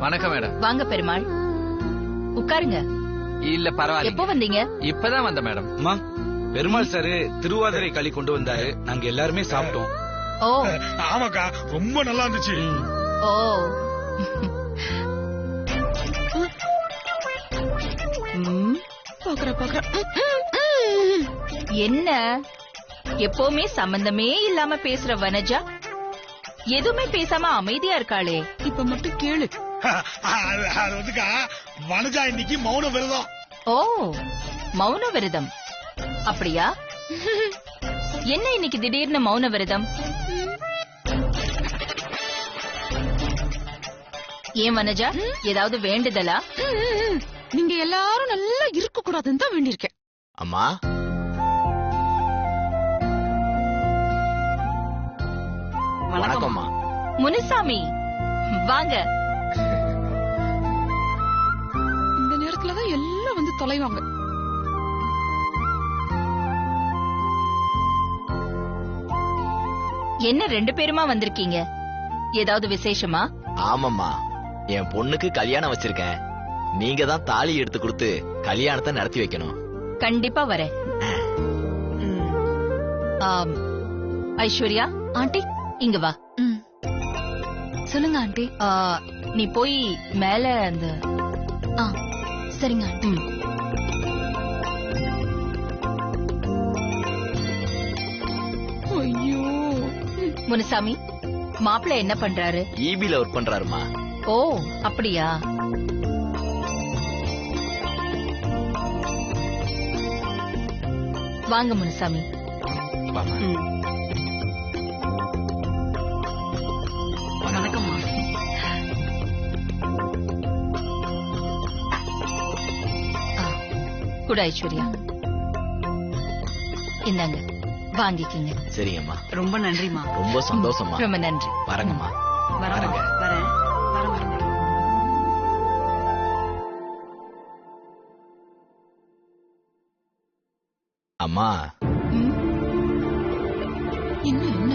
வணக்கம் மேடம். வாங்க பெருமாள், உட்காருங்க. இல்ல பரவாயில்ல. எப்போ வந்தீங்க? இப்பதான் வந்த மேடம். அம்மா, பெருமாள் சாரு திருவாதிரை களி கொண்டு வந்தாரு. நாங்க எல்லாருமே சாப்பிட்டோம். ஓ ஆமாக்கா, ரொம்ப நல்லா இருந்துச்சு. ஓ என்ன எப்பவுமே சம்பந்தமே இல்லாம பேசுற வனஜா எதுவுமே பேசாம அமைதியா இருக்காளே. இப்ப மட்டும் கேளு. அது வந்துக்கா, வனஜா இன்னைக்கு மௌன விரதம். ஓ மௌன விரதம் அப்படியா? என்ன இன்னைக்கு திடீர்னு மௌன விரதம்? ஏன் வனஜா, ஏதாவது வேண்டுதலா? நீங்க எல்லாரும் நல்லா இருக்க கூடாதுன்னு தான் வேண்டியிருக்கேன். அம்மா, வணக்கம்மா. முனுசாமி வாங்க. இந்த நேரத்துலதான் எல்லாம் வந்து தொலைவாங்க. என்ன ரெண்டு பேருமா வந்திருக்கீங்க? ஏதாவது விசேஷமா? ஆமாம்மா, என் பொண்ணுக்கு கல்யாணம் வச்சிருக்கேன். நீங்க தான் தாலி எடுத்து கொடுத்து கல்யாணத்தை நடத்தி வைக்கணும். கண்டிப்பா வரேன். ஐஸ்வர்யா ஆண்டி இங்க வா. சொல்லுங்க ஆண்டி. நீ போய் மேல அந்த சரிங்க ஆண்டி. ஐயோ, முனுசாமி, மாப்பிள்ளை என்ன பண்றாரு? ஈபில ஒர்க் பண்றாருமா. ஓ அப்படியா? வாங்க முனுசாமி. வணக்கம்மா. கூட ஐஸ்வர்யா இந்தாங்க, வாங்கிக்கிங்க. சரிங்கம்மா, ரொம்ப நன்றிமா. ரொம்ப சந்தோஷமா. ரொம்ப நன்றி. வரங்கம்மா. வரேன். அம்மா, என்ன என்ன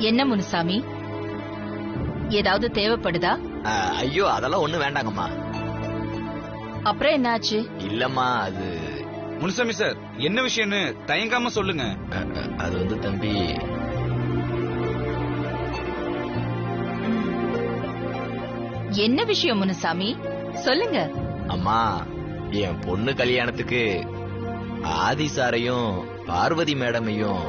என்ன முனுசாமி, ஏதாவது தேவைப்படுதா? ஐயோ அதெல்லாம் ஒண்ணும் வேண்டாங்கம்மா. அப்புறம் என்னாச்சு? இல்லம்மா, அது முனுசாமி சார், என்ன விஷயம்னு தயங்காம சொல்லுங்க. அது வந்து தம்பி, என்ன விஷயம் முனுசாமி, சொல்லுங்க. அம்மா, என் பொண்ணு கல்யாணத்துக்கு ஆதி சாரையும் பார்வதி மேடமையும்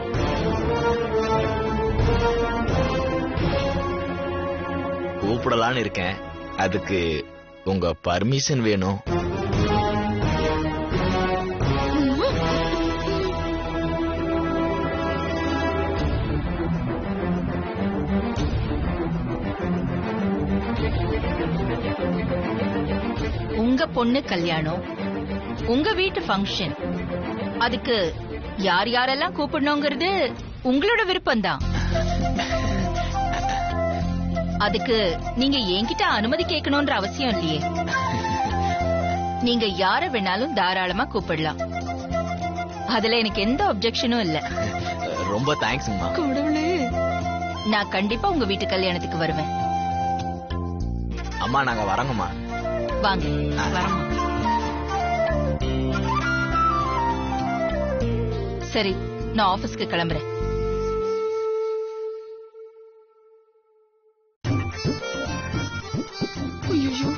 கூப்பிடலான்னு இருக்கேன். அதுக்கு உங்க பர்மிஷன் வேணும். உங்க பொண்ணு கல்யாணம், உங்க வீட்டு ஃபங்க்ஷன், அதுக்கு யார் யாரெல்லாம் கூப்பிடணுங்கிறது உங்களோட விருப்பம்தான். அதுக்கு நீங்க என்கிட்ட அனுமதி கேட்கணும்ன்ற அவசியம் இல்லையே. நீங்க யார வேணாலும் தாராளமா கூப்பிடலாம். அதுல எனக்கு எந்த அப்செக்ஷனும் இல்ல. ரொம்ப தேங்க்ஸ்மா. கடவுளே, நான் கண்டிப்பா உங்க வீட்டு கல்யாணத்துக்கு வருவேன். அம்மா, நாங்க வரோங்கம்மா. வாங்க. வரமா. சரி, நான் ஆபீஸ்க்கு கிளம்புறேன். ஐயோ,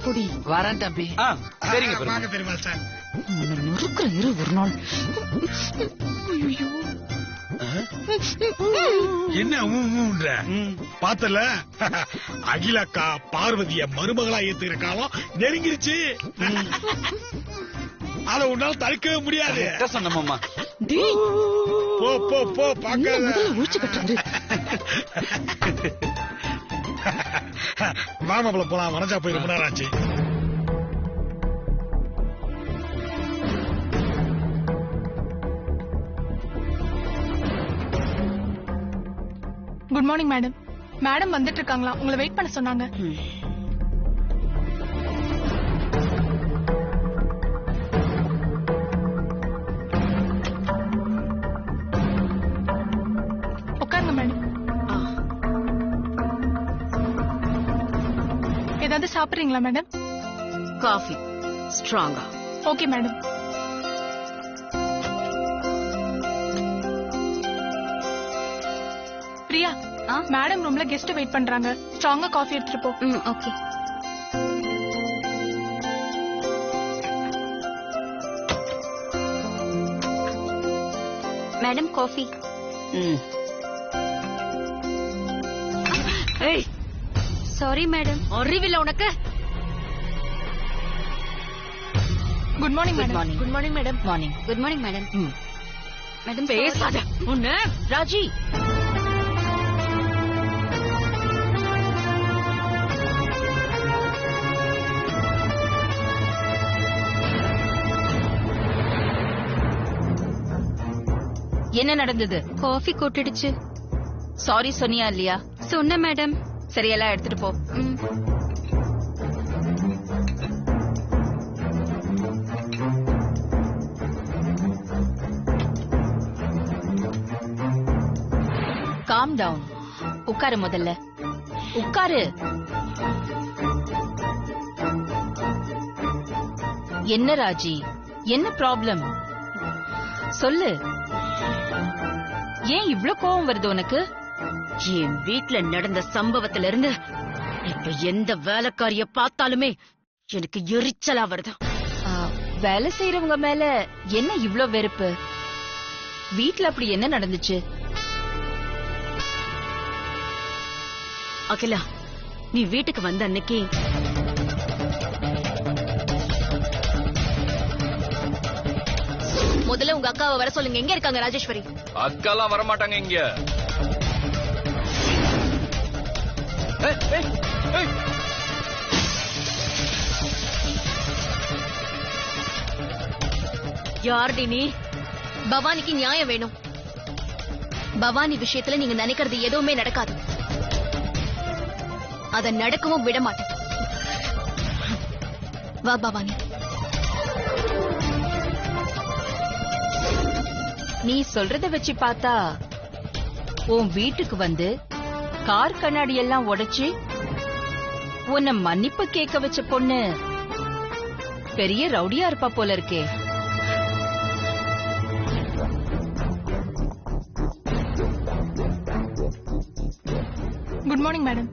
பொடி வரேன் தம்பி. சரிங்க வாங்க பெருமாள். பெருமாள் சார். நொறுக்கிற இரு ஒரு நாள். ஐயோ, என்ன ஊன்ற பாத்தல? அகிலக்கா பார்வதிய மருமகளா ஏத்துக்கிற காலம் நெருங்கிருச்சு. அத உன்னால தடுக்கவே முடியாது. சொன்னமாமா. டேய், போ போ போ, பாக்காத. ஊழ்ச்சி கட்டுறது. மாமாப்பழ போலாம், வனஜா போய் ரொம்ப நேரம் ஆச்சு. Good morning madam. மேடம் வந்துட்டு இருக்காங்களா? உங்களை வெயிட் பண்ண சொன்னாங்க. ஏதாவது சாப்பிடுறீங்களா மேடம்? காஃபி ஸ்ட்ராங்கா. Okay madam. பிரியா, மேடம் ரூம்ல கெஸ்ட் வெயிட் பண்றாங்க. ஸ்ட்ராங்கா காஃபி எடுத்துட்டு போ. Okay. Madam coffee. Sorry madam. அறிவில்ல உனக்கு? Good morning madam. Good morning madam. Morning. Good morning madam. Madam பேசாத உன்ன. ராஜி, என்ன நடந்தது? காஃபி கொட்டிடுச்சு. சாரி சொன்னியா இல்லையா? சொன்ன மேடம். சரி, எல்லாம் எடுத்துட்டு போ. Calm down. உட்காரு முதல்ல. உட்காரு. என்ன ராஜி, என்ன ப்ராப்ளம் சொல்லு. ஏன் இவ்ளோ கோவம் வருது உனக்கு? என் வீட்ல நடந்த சம்பவத்துல இருந்து இப்ப எந்த வேலைக்காரிய பார்த்தாலுமே எனக்கு எரிச்சலா வருது. வேலை செய்யறவங்க மேல என்ன இவ்ளோ வெறுப்பு? வீட்ல அப்படி என்ன நடந்துச்சு? அகிலா, நீ வீட்டுக்கு வந்த அன்னைக்கு முதல்ல உங்க அக்காவை வர சொல்லுங்க. எங்க இருக்காங்க ராஜேஸ்வரி? அக்காலாம் வரமாட்டாங்க இங்க. யார்டி நீ? பவானிக்கு நியாயம் வேணும். பவானி விஷயத்துல நீங்க நினைக்கிறது எதுவுமே நடக்காது. அத நடக்கவும் விட மாட்டேன். வா பவானி. நீ சொல்றத வச்சு பார்த்தா உன் வீட்டுக்கு வந்து கார் கண்ணாடி எல்லாம் உடைச்சு உன்னை மன்னிப்பு கேட்க வச்ச பொண்ணு பெரிய ரவுடியா இருப்பா போல இருக்கே. Good morning madam.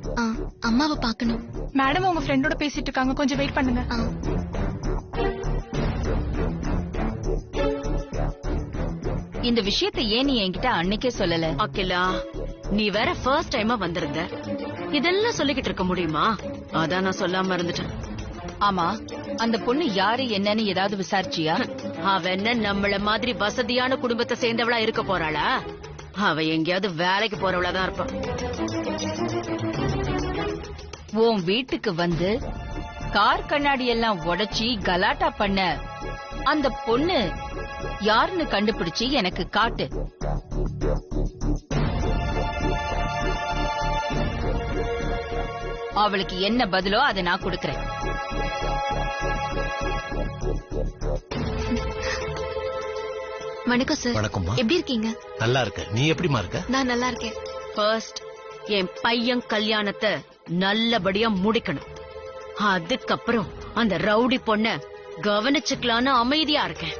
அம்மாவை பார்க்கணும். மேடம் உங்க ஃப்ரெண்டோட பேசிட்டு இருக்காங்க, கொஞ்சம் வெயிட் பண்ணுங்க. இந்த விஷயத்தை ஏன் நீ என்கிட்ட அன்னைக்கே சொல்லல? அகிலா, நீ வேற ஃபர்ஸ்ட் டைமா வந்திருந்த. இதெல்லாம் சொல்லிக்கிட்டு இருக்க முடியுமா? அதான் நான் சொல்லாம இருந்துட்டேன். ஆமா, அந்த பொண்ணு யாரு என்னன்னு ஏதாவது விசாரிச்சியா? அவ என்ன நம்மள மாதிரி வசதியான குடும்பத்தை சேர்ந்தவளா இருக்க போறாளா? அவ எங்கேயாவது வேலைக்கு போறவளா தான் இருப்பா. உன் வீட்டுக்கு வந்து கார் கண்ணாடி எல்லாம் உடைச்சி கலாட்டா பண்ண அந்த பொண்ணு யாருன்னு கண்டுபிடிச்சு எனக்கு காட்டு. அவளுக்கு என்ன பதிலோ அதை நான் கொடுக்கறேன். வணக்கம் சார். வணக்கம்மா. எப்படி இருக்கீங்க? நல்லா இருக்க. நீ எப்படிமா இருக்க? நான் நல்லா இருக்கேன். ஃபர்ஸ்ட் என் பையன் கல்யாணத்தை நல்லபடியா முடிக்கணும். அதுக்கப்புறம் அந்த ரவுடி பொண்ண கவனிச்சுக்கலான்னு அமைதியா இருக்கேன்.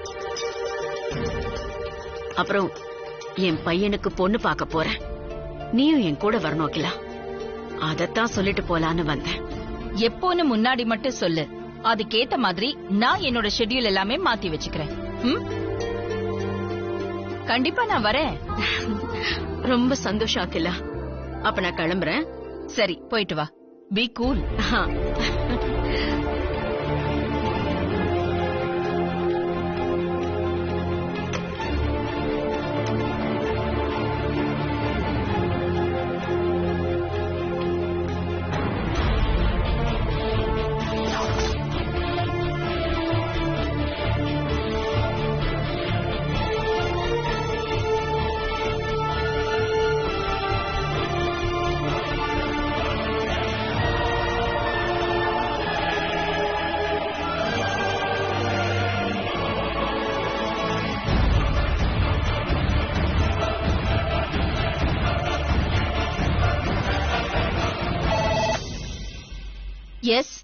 அப்புறம் என் பையனுக்கு பொண்ணு பார்க்க போறேன். நீயும் என் கூட வரணும் அகிலா. அதத்தான் சொல்லிட்டு போலான்னு வந்தேன். எப்போன்னு முன்னாடி மட்டும் சொல்லு. அதுக்கேத்த மாதிரி நான் என்னோட ஷெட்யூல் எல்லாமே மாத்தி வச்சுக்கிறேன். கண்டிப்பா நான் வரேன். ரொம்ப சந்தோஷம் அகிலா. அப்ப நான் கிளம்புறேன். சரி, போயிட்டு வா. Be cool. எஸ்.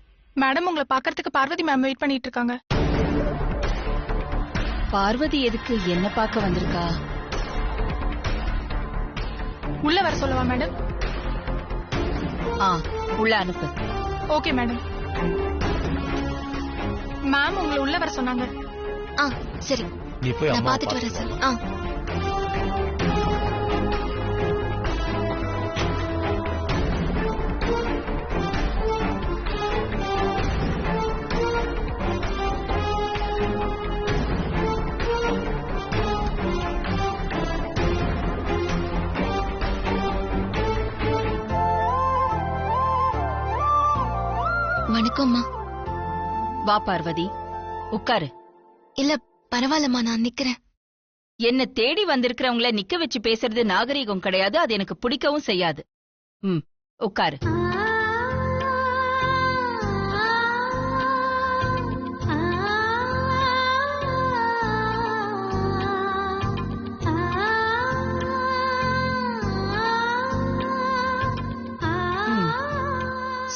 மேடம் உங்களை பாக்கறதுக்கு பார்வதி மேம் வெயிட் பண்ணிட்டு இருக்காங்க. பார்வதி எதுக்கு என்ன பார்க்க வந்திருக்கா? உள்ள வர சொல்லவா மேடம்? உள்ள அனுப்பு. Okay madam. மேம் உங்களை உள்ள வர சொன்னாங்க. சரி, நீ போய் நான் அம்மா பாத்துட்டு வரேன் சார். வணக்கம்மா. வா பார்வதி, உட்காரு. இல்ல பரவாயில்லம்மா, நான் நிக்கிறேன். என்ன தேடி வந்திருக்கிறவங்கள நிக்க வச்சு பேசுறது நாகரீகம் கிடையாது. அது எனக்கு பிடிக்கவும் செய்யாது. உட்காரு.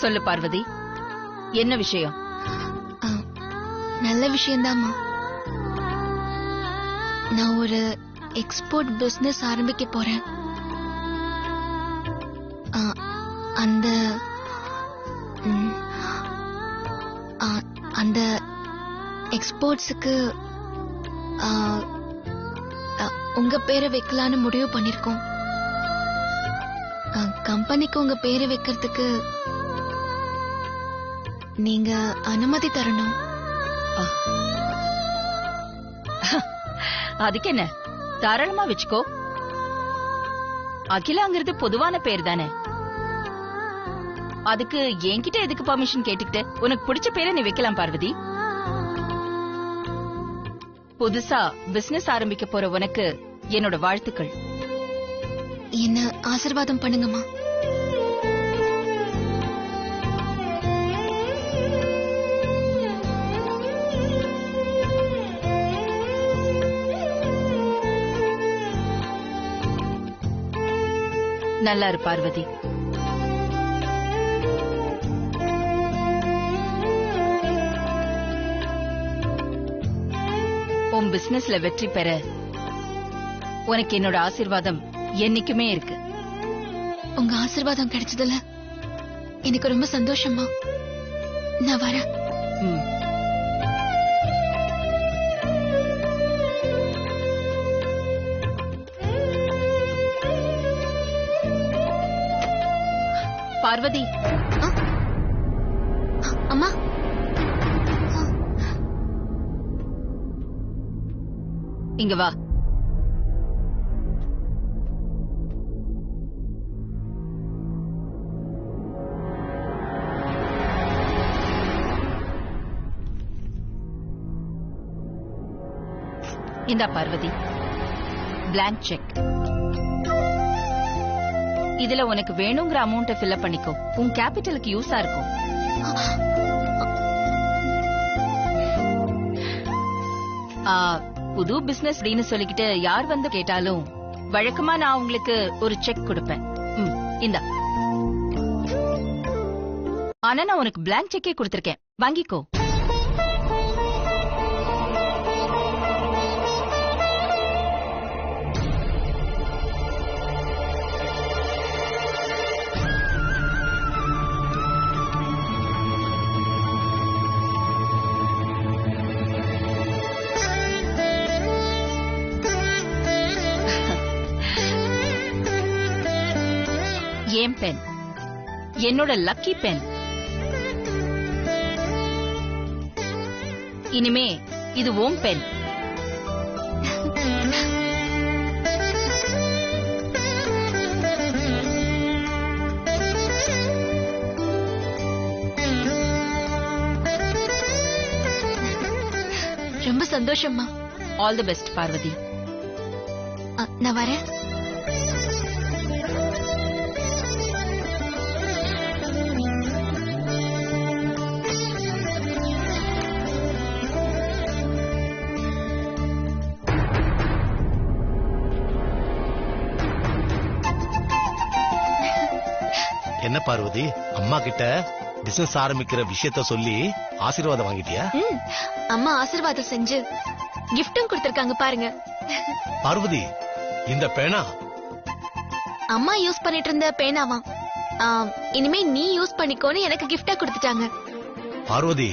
சொல்லு பார்வதி, என்ன விஷயம்? நல்ல விஷயம்தாம்மா. நான் ஒரு எக்ஸ்போர்ட் பிசினஸ் ஆரம்பிக்க போறேன். அந்த அந்த எக்ஸ்போர்ட்ஸுக்கு உங்க பேரை வைக்கலான்னு முடிவு பண்ணிருக்கோம். கம்பெனிக்கு உங்க பேரை வைக்கிறதுக்கு நீங்க அனுமதி தரணும். அதுக்கு என்ன, தாராளமா வச்சுக்கோ. அகிலாங்கிறது பொதுவான பேர் தானே. அதுக்கு என்கிட்ட எதுக்கு பர்மிஷன் கேட்டுக்கிட்டு? உனக்கு பிடிச்ச பேரை நீ வைக்கலாம் பார்வதி. புதுசா பிசினஸ் ஆரம்பிக்க போற உனக்கு என்னோட வாழ்த்துக்கள். என்ன ஆசீர்வாதம் பண்ணுங்கம்மா. நல்லா இரு பார்வதி. உன் பிசினஸ்ல வெற்றி பெற உனக்கு என்னோட ஆசீர்வாதம் என்னைக்குமே இருக்கு. உங்க ஆசீர்வாதம் கிடைச்சதுல எனக்கு ரொம்ப சந்தோஷமா. நான் வரேன். பார்வதி, அம்மா, இங்க வா. இந்தா பார்வதி, பிளாங்க் செக். இதுல உனக்கு வேணுங்கிற அமௌண்ட்டை ஃபில் பண்ணிக்கோ. உன் கேபிட்டலுக்கு யூஸா இருக்கும். புது பிசினஸ் அப்படின்னு சொல்லிக்கிட்டு யார் வந்து கேட்டாலும் வழக்கமா நான் உங்களுக்கு ஒரு செக் கொடுப்பேன். இந்தா. ஆனா நான் உனக்கு பிளாங்க் செக்கே கொடுத்திருக்கேன், வாங்கிக்கோ. ஏன் பென், என்னோட லக்கி பென். இனிமே இது ஓம் பென். ரொம்ப சந்தோஷம்மா. All the best Parvathi. நான் வரேன். என்ன பார்வதி, அம்மா கிட்ட பிசினஸ் ஆரம்பிக்கிற விஷயத்த சொல்லி ஆசீர்வாதம் வாங்கிட்டியா? அம்மா ஆசீர்வாதம் செஞ்சு கிஃப்டும் கொடுத்திருக்காங்க பாருங்க. பார்வதி, இந்த பேனா அம்மா யூஸ் பண்ணிட்டு இருந்த பேனாவா? இனிமே நீ யூஸ் பண்ணிக்கோன்னு எனக்கு கிஃப்டா கொடுத்துட்டாங்க. பார்வதி,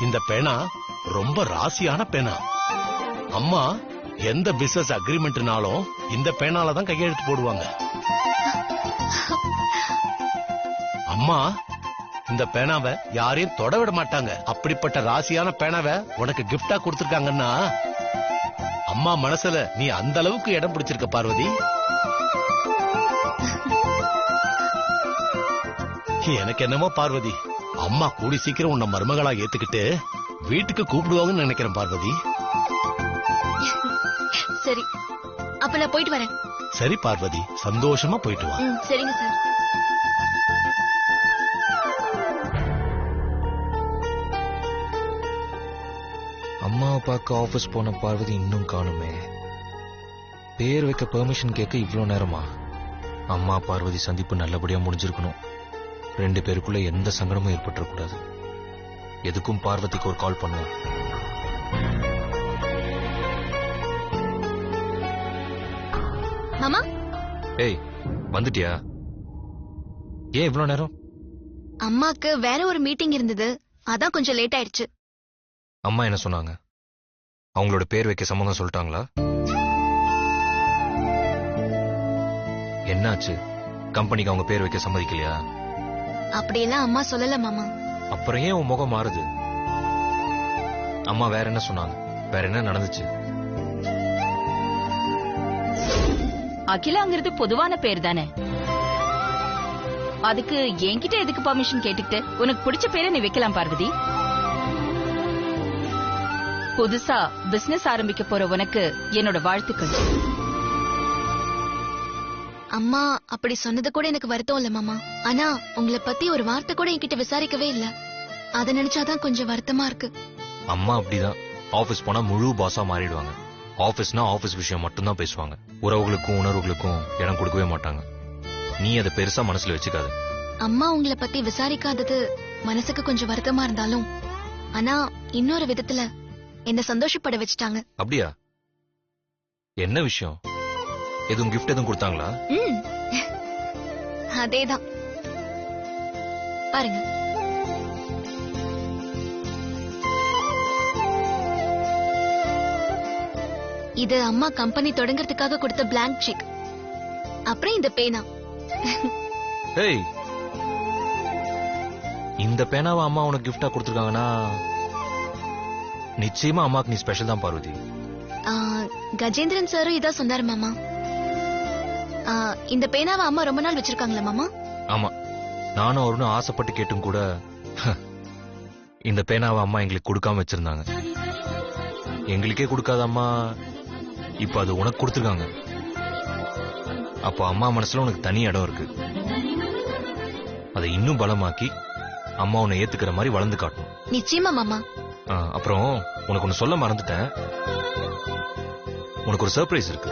இந்த பேனா ரொம்ப ராசியான பேனா. அம்மா எந்த பிசினஸ் அக்ரிமெண்ட்னாலும் இந்த பேனால தான் கையெழுத்து போடுவாங்க. அம்மா இந்த பேனாவை யாரையும் தொட விட மாட்டாங்க. அப்படிப்பட்ட ராசியான பேனாவை உனக்கு கிஃப்டா கொடுத்திருக்காங்கன்னா அம்மா மனசுல நீ அந்த அளவுக்கு இடம் பிடிச்சிருக்க பார்வதி. எனக்கு என்னமோ பார்வதி, அம்மா கூடி சீக்கிரம் உன்னை மருமகளா ஏத்துக்கிட்டு வீட்டுக்கு கூப்பிடுவாங்கன்னு நினைக்கிறேன் பார்வதி. சரி, அப்ப நான் போயிட்டு வரேன். சரி பார்வதி, சந்தோஷமா போயிட்டு வா. சரிங்க சார். அம்மாவை பார்க்க ஆபீஸ் போன பார்வதி இன்னும் காணுமே. பேர் வைக்க பெர்மிஷன் கேட்க இவ்வளவு நேரமா? அம்மா பார்வதி சந்திப்பு நல்லபடியா முடிஞ்சிருக்கணும். 2 பேருக்குள்ள எந்த சங்கடமும் ஏற்பட்டுறக்கூடாது. எதுக்கும் பார்வதிக்கு ஒரு கால் பண்ணுவோம். மாமா. ஏய், வந்துட்டியா? ஏன் இவ்வளவு நேரம்? அம்மாக்கு வேற ஒரு மீட்டிங் இருந்தது, அதான் கொஞ்சம் லேட் ஆயிடுச்சு. அம்மா என்ன சொன்னாங்க? அவங்களோட பேர் வைக்க சம்மதம் சொல்லிட்டாங்களா? என்னாச்சு? கம்பெனிக்கு அவங்க பேர் வைக்க சம்மதிக்கலையா? அப்படியெல்லாம் அம்மா சொல்லல மாமா. அப்புறம் ஏன் உன் முகம் மாறுது? அம்மா வேற என்ன சொன்னாங்க? வேற என்ன நடந்துச்சு? அகிலாங்கிறது பொதுவான பேர் தானே. அதுக்கு என்கிட்ட எதுக்கு பர்மிஷன் கேட்டுக்கிட்டு? உனக்கு பிடிச்ச பேரை நீ வைக்கலாம் பார்வதி. புதுசா பிசினஸ் ஆரம்பிக்க போற உனக்கு என்னோட வாழ்த்துக்கள். அம்மா அப்படி சொன்னது கூட எனக்கு வருத்தம் இல்ல மாமா. ஆனா உங்களை பத்தி ஒரு வார்த்தை கூட என்கிட்ட விசாரிக்கவே இல்ல. அத நினைச்சாதான் கொஞ்சம் வருத்தமா இருக்கு. அம்மா அப்படிதான். ஆபீஸ் போனா முழு பாஸா மாறிடுவாங்க. ஆபீஸ்னா ஆபீஸ் விஷயம் மட்டும்தான் பேசுவாங்க. உறவுகளுக்கும் உணர்வுகளுக்கும் இடம் கொடுக்கவே மாட்டாங்க. நீ அதை பெருசா மனசுல வச்சுக்காத. அம்மா உங்களை பத்தி விசாரிக்காதது மனசுக்கு கொஞ்சம் வருத்தமா இருந்தாலும், ஆனா இன்னொரு விதத்துல என்ன சந்தோஷப்பட வச்சுட்டாங்க. அப்படியா? என்ன விஷயம்? எதுவும் கிஃப்ட் எதுவும் கொடுத்தாங்களா? அதேதான் பாருங்க. இது அம்மா கம்பெனி தொடங்கறதுக்காக கொடுத்த பிளாங்க் செக். அப்புறம் இந்த பேனா. ஏய், இந்த பேனாவை அம்மா உனக்கு கிஃப்டா கொடுத்திருக்காங்கன்னா நிச்சயமா அம்மாக்கு நீ ஸ்பெஷல் தான் பார்வதி. கஜேந்திரன் சாரும் இதான் சொன்னாரு மாமா. இந்த பேனாவை அம்மா ரொம்ப நாள் வச்சிருக்காங்களா மாமா? ஆமா, நானும் அவரும் ஆசைப்பட்டு கேட்டும் கூட இந்த பேனாவை அம்மா எங்களுக்கு கொடுக்காம வச்சிருந்தாங்க. எங்களுக்கே கொடுக்காத அம்மா இப்ப அது உனக்கு கொடுத்துருக்காங்க. அப்போ அம்மா மனசுல உனக்கு தனி இடம் இருக்கு. அதை இன்னும் பலமாக்கி அம்மா உன்னை ஏத்துக்கிற மாதிரி வளர்ந்து காட்டணும். நிச்சயமா மாமா. அப்புறம் உனக்கு ஒன்னு சொல்ல மறந்துட்டேன். உனக்கு ஒரு சர்ப்ரைஸ் இருக்கு.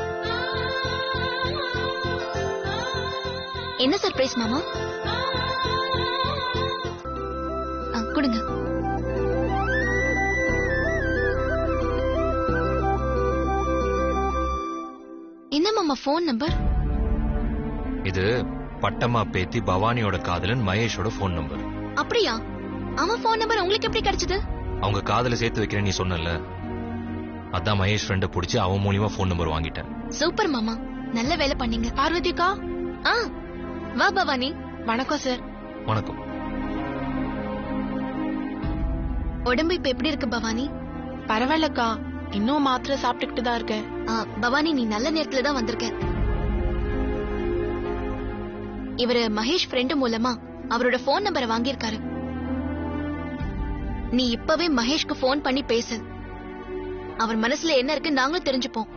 என்ன சர்ப்ரைஸ் மாமா? கொடுங்க. என்ன மாமா போன் நம்பர்? இது பட்டமா பேத்தி பவானியோட காதலன் மகேஷோட போன் நம்பர். அப்படியா? அவன் போன் நம்பர் உங்களுக்கு எப்படி கிடைச்சது? அவங்க காதல சேர்த்து வைக்கிறேன் நீ சொன்னல, அதான் மகேஷ் ஃப்ரெண்ட புடிச்சு அவன் மூலியமா போன் நம்பர் வாங்கிட்டேன். சூப்பர் மாமா, நல்ல வேலை பண்ணீங்க. பார்வதிக்கா? வா பவானி. வணக்கம் சார். வணக்கம். உடம்பு இப்ப எப்படி இருக்கு பவானி? பரவாயில்லக்கா, இன்னும் மாத்திரை சாப்பிட்டுக்கிட்டு தான் இருக்கேன். பவானி, நீ நல்ல நேரத்துல தான் வந்திருக்க. இவரு மகேஷ் ஃப்ரெண்டு மூலமா அவரோட போன் நம்பரை வாங்கியிருக்காரு. நீ இப்பவே மகேஷ்க்கு போன் பண்ணி பேசு. அவர் மனசுல என்ன இருக்கு நாங்களும் தெரிஞ்சுப்போம்.